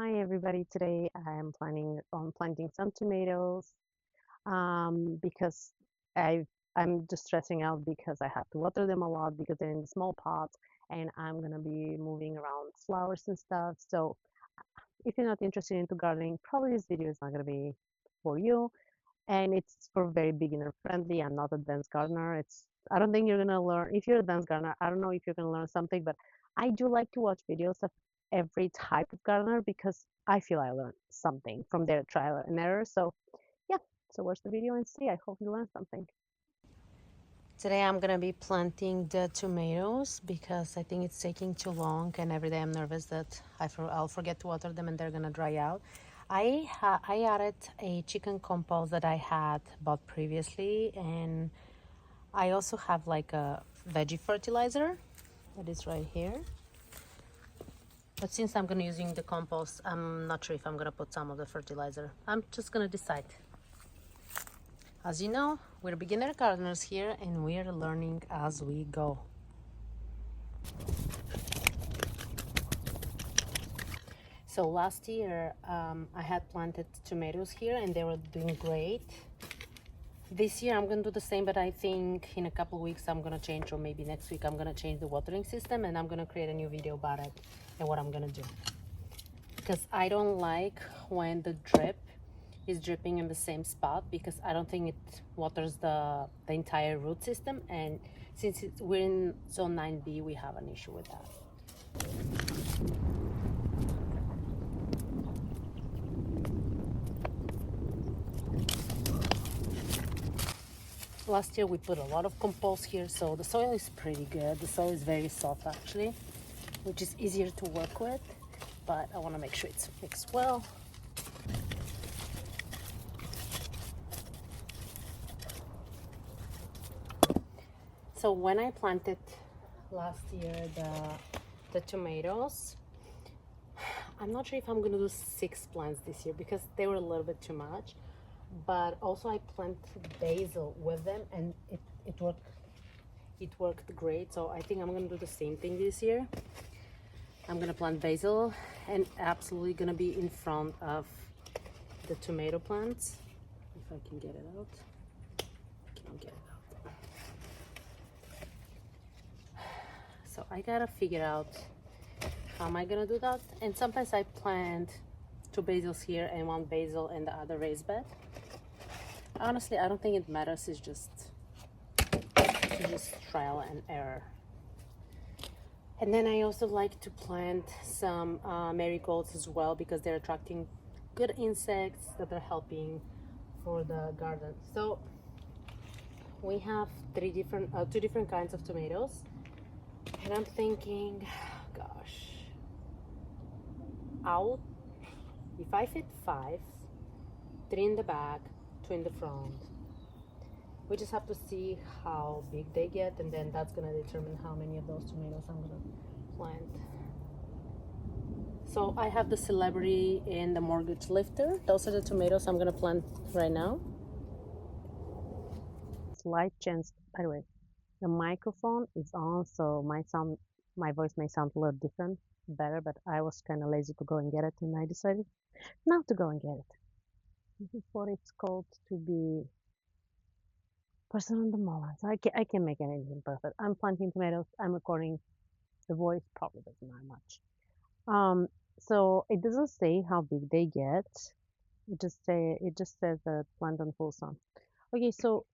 Hi everybody. Today I am planning on planting some tomatoes because I I'm just stressing out because I have to water them a lot because they're in small pots and I'm gonna be moving around flowers and stuff. So if you're not interested into gardening, probably this video is not gonna be for you. And it's for very beginner friendly. I'm not advanced gardener. I don't think you're gonna learn. If you're advanced gardener, I don't know if you're gonna learn something, but I do like to watch videos of every type of gardener because I feel I learned something from their trial and error. So yeah, so watch the video and see. I hope you learned something. Today I'm gonna be planting the tomatoes because I think it's taking too long, and every day I'm nervous that I'll forget to water them and they're gonna dry out. I added a chicken compost that I had bought previously, and I also have like a veggie fertilizer that is right here. But since I'm gonna using the compost, I'm not sure if I'm gonna put some of the fertilizer. I'm just gonna decide. As you know, we're beginner gardeners here and we're learning as we go. So last year I had planted tomatoes here and they were doing great. This year I'm gonna do the same, but I think in a couple of weeks I'm gonna change, or maybe next week I'm gonna change the watering system, and I'm gonna create a new video about it and what I'm gonna do. Because I don't like when the drip is dripping in the same spot, because I don't think it waters the entire root system, and since we're in zone 9B, we have an issue with that. Last year we put a lot of compost here, so the soil is pretty good. The soil is very soft actually, which is easier to work with, but I want to make sure it's mixed well. So when I planted last year the tomatoes, I'm not sure if I'm gonna do 6 plants this year because they were a little bit too much, but also I planted basil with them and it worked great. So I think I'm gonna do the same thing this year. I'm gonna plant basil and absolutely gonna be in front of the tomato plants. If I can get it out. Can't get it out. So I gotta figure out how am I gonna do that. And sometimes I plant 2 basils here and 1 basil in the other raised bed. Honestly, I don't think it matters. It's just trial and error. And then I also like to plant some marigolds as well, because they're attracting good insects that are helping for the garden. So we have two different kinds of tomatoes, and I'm thinking, gosh, out if I fit 5, 3 in the back, 2 in the front. We just have to see how big they get, and then that's gonna determine how many of those tomatoes I'm gonna plant. So I have the celebrity and the mortgage lifter. Those are the tomatoes I'm gonna plant right now. Slight chance, by the way, the microphone is on, so my voice may sound a little different, better, but I was kind of lazy to go and get it, and I decided not to go and get it. This is what it's called to be person on the moment. I can make anything perfect. I'm planting tomatoes. I'm recording. The voice probably doesn't matter much. So it doesn't say how big they get. It just says that plant on full sun. Okay, so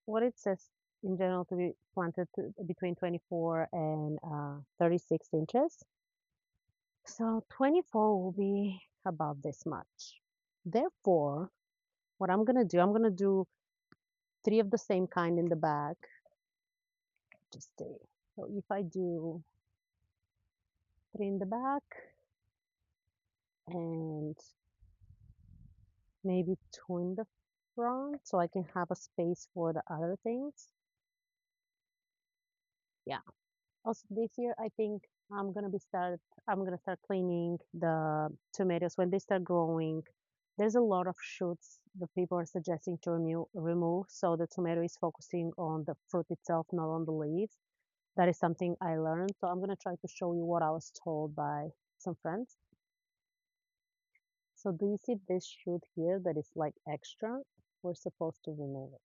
what it says in general to be planted between 24 and 36 inches. So 24 will be about this much. Therefore, what I'm gonna do 3 of the same kind in the back. Just see. So if I do 3 in the back and maybe 2 in the front, so I can have a space for the other things. Yeah. Also this year, I think I'm gonna start cleaning the tomatoes when they start growing. There's a lot of shoots that people are suggesting to remove, so the tomato is focusing on the fruit itself, not on the leaves. That is something I learned, so I'm gonna try to show you what I was told by some friends. So do you see this shoot here that is like extra? We're supposed to remove it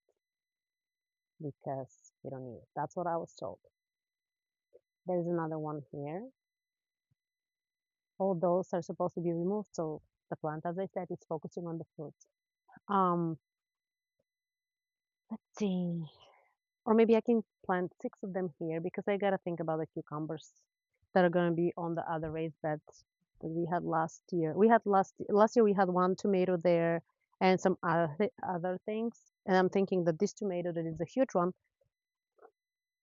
because we don't need it. That's what I was told. There's another one here. All those are supposed to be removed. So the plant, as I said, is focusing on the fruits. Um, let's see. Or maybe I can plant 6 of them here because I gotta think about the cucumbers that are gonna be on the other raised beds that we had last year. We had last year we had one tomato there and some other things. And I'm thinking that this tomato that is a huge one,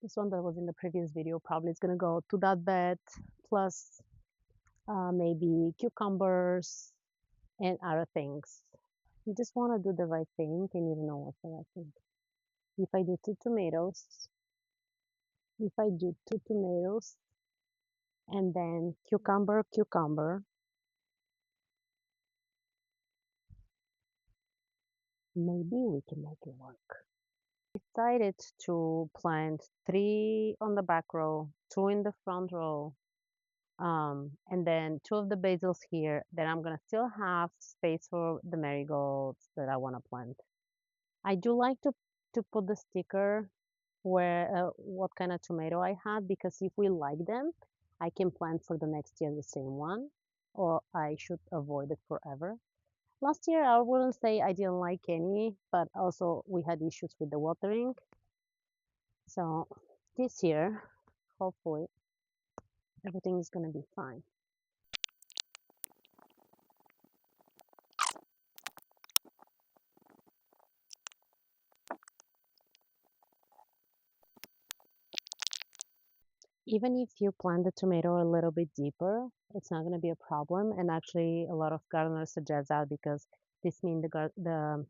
this one that was in the previous video, probably is gonna go to that bed plus maybe cucumbers and other things. You just want to do the right thing and you don't know what's the right thing. If I do if I do 2 tomatoes and then cucumber, maybe we can make it work. Decided to plant 3 on the back row, 2 in the front row, and then 2 of the basils here. Then I'm gonna still have space for the marigolds that I want to plant. I do like to put the sticker where what kind of tomato I had because if we like them, I can plant for the next year the same one, or I should avoid it forever. Last year, I wouldn't say I didn't like any, but also we had issues with the watering. So this year, hopefully, everything is gonna be fine. Even if you plant the tomato a little bit deeper, it's not going to be a problem. And actually, a lot of gardeners suggest that because this means the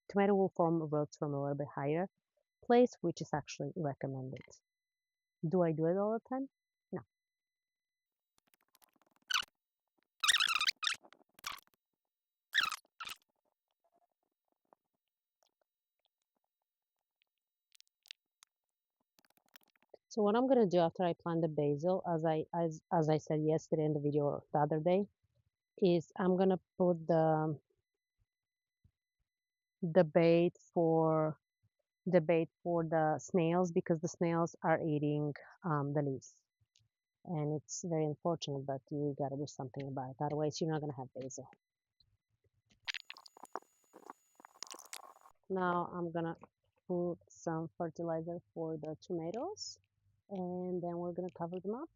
tomato will form roots from a little bit higher place, which is actually recommended. Do I do it all the time? No. So what I'm going to do after I plant the basil, as I said yesterday in the video or the other day, is I'm going to put the bait for the snails because the snails are eating the leaves. And it's very unfortunate, but you gotta do something about it. Otherwise, you're not gonna have basil. Now I'm gonna put some fertilizer for the tomatoes, and then we're gonna cover them up.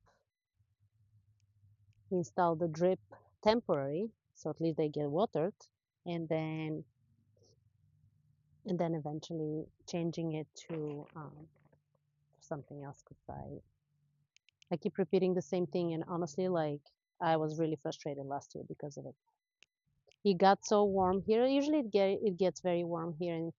Install the drip temporary, so at least they get watered, and then eventually changing it to something else because I keep repeating the same thing, and honestly, like I was really frustrated last year because of it. It got so warm here. Usually it gets very warm here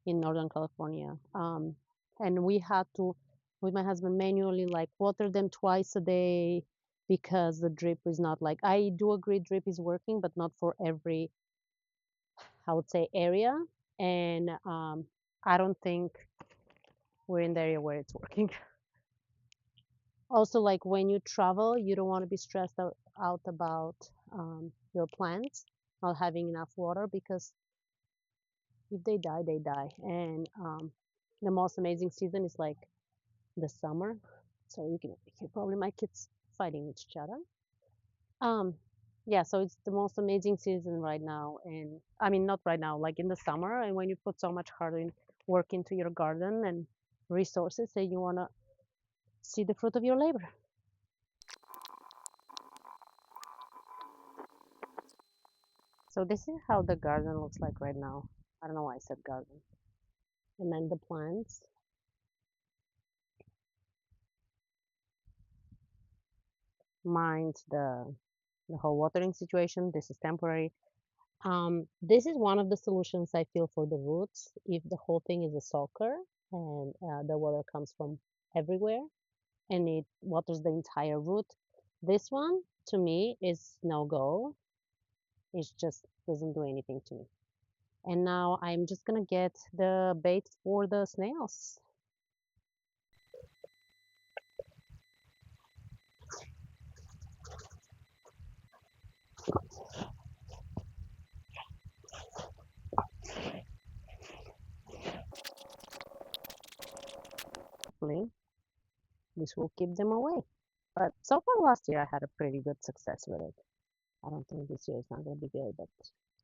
in Northern California. And we had to, with my husband, manually like water them twice a day because the drip is not like, I do agree drip is working, but not for every, I would say, area. And I don't think we're in the area where it's working. Also, like when you travel, you don't want to be stressed out about your plants not having enough water because if they die, they die. And the most amazing season is like the summer. So you can hear probably my kids fighting each other. Um, yeah, so it's the most amazing season right now. And I mean, not right now, like in the summer. And when you put so much hard work into your garden and resources, and you want to see the fruit of your labor. So this is how the garden looks like right now. I don't know why I said garden. And then the plants. Mind the whole watering situation. This is temporary. This is one of the solutions I feel for the roots. If the whole thing is a soaker and the water comes from everywhere and it waters the entire root, this one to me is no go. It just doesn't do anything to me. And now I'm just gonna get the bait for the snails. hopefully this will keep them away. But so far last year I had a pretty good success with it. I don't think this year is not going to be good, but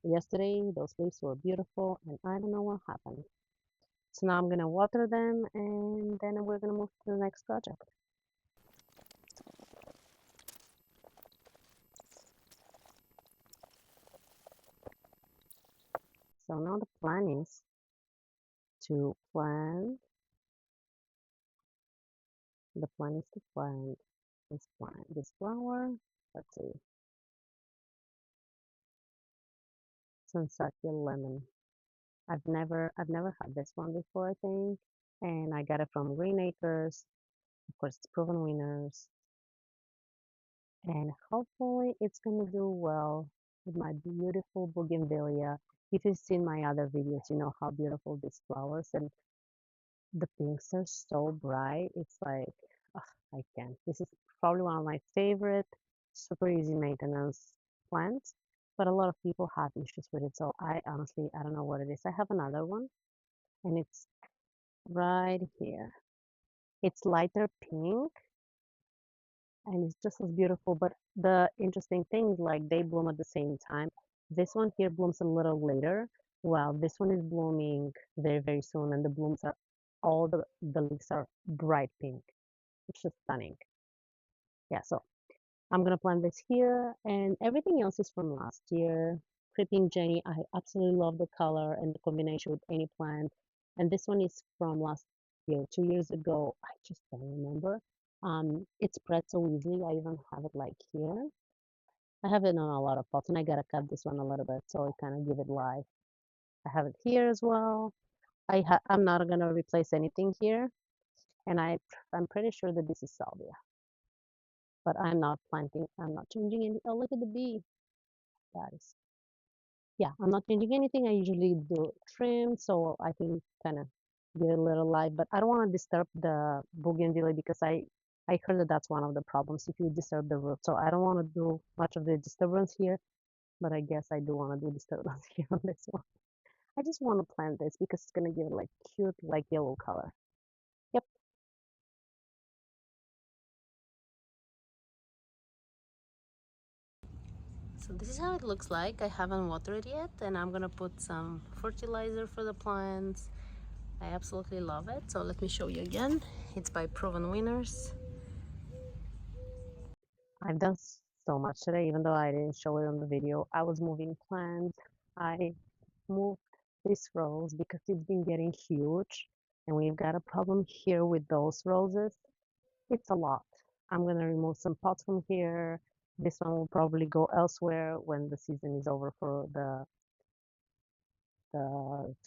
yesterday those leaves were beautiful and I don't know what happened. So now I'm going to water them and then we're going to move to the next project. So now the plan is to plant, the plan is to plant this flower. Let's see, sunset lemon. I've never had this one before, I think, and I got it from Green Acres. Of course, it's proven winners, and hopefully it's gonna do well with my beautiful bougainvillea. If you've seen my other videos, you know how beautiful these flowers and the pinks are so bright. It's like, ugh, I can't. This is probably one of my favorite, super easy maintenance plants, but a lot of people have issues with it. So I honestly, I don't know what it is. I have another one, and it's right here. It's lighter pink, and it's just as beautiful. But the interesting thing is like they bloom at the same time. This one here blooms a little later, while this one is blooming very, very soon, and the blooms are all the leaves are bright pink, which is stunning. Yeah, so I'm gonna plant this here, and everything else is from last year. Creeping Jenny, I absolutely love the color and the combination with any plant. And this one is from last year, 2 years ago. I just don't remember. It spreads so easily. I even have it like here. I have it on a lot of pots, and I gotta cut this one a little bit so I kind of give it life. I have it here as well. I'm not gonna replace anything here, and I'm pretty sure that this is salvia, but I'm not planting. I'm not changing any. Oh, look at the bee. That is, yeah, I'm not changing anything. I usually do trim, so I can kind of give it a little life, but I don't want to disturb the bougainvillea because I heard that that's one of the problems if you disturb the root. So I don't want to do much of the disturbance here, but I guess I do want to do disturbance here on this one. I just want to plant this because it's gonna give it like cute, like yellow color. Yep. So this is how it looks like. I haven't watered it yet, and I'm gonna put some fertilizer for the plants. I absolutely love it. So let me show you again. It's by Proven Winners. I've done so much today, even though I didn't show it on the video. I was moving plants. I moved this rose because it's been getting huge, and we've got a problem here with those roses. It's a lot. I'm gonna remove some pots from here. This one will probably go elsewhere when the season is over for the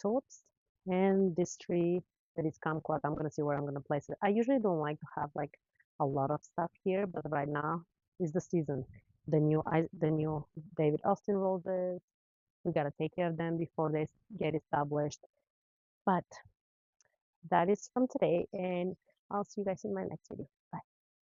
tulips. And this tree that is kumquat, I'm gonna see where I'm gonna place it. I usually don't like to have like a lot of stuff here, but right now is the season. The new David Austin roses. We gotta take care of them before they get established. But that is from today, and I'll see you guys in my next video.